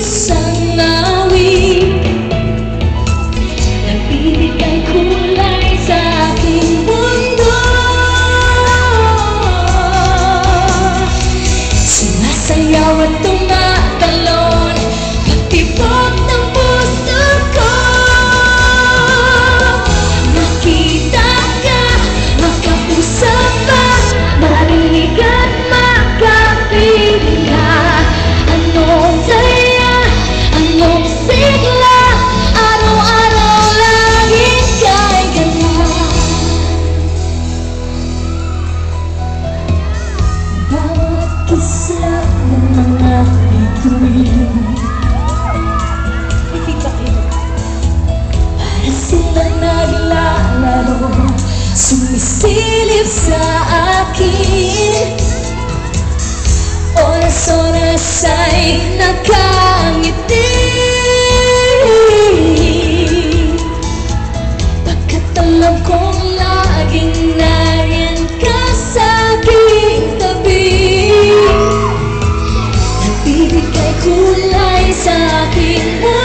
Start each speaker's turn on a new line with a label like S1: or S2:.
S1: isang awit, nagbibigay kulay sa aking mundo. Sumasayaw at tumatalon pagtibok ng puso ko. Makita ka, makausap ka, marinig at makapiling ka. Anong saya, anong sigla, araw-araw laging kay ganda. Bawat kisla ng mga bituin, para silang naglalaro, sumisilip sa akin. Oras-oras ay nakangiti, pagkat alam kong laging nariyan ka sa aking tabi. Nagbibigay kulay sa aking buhay.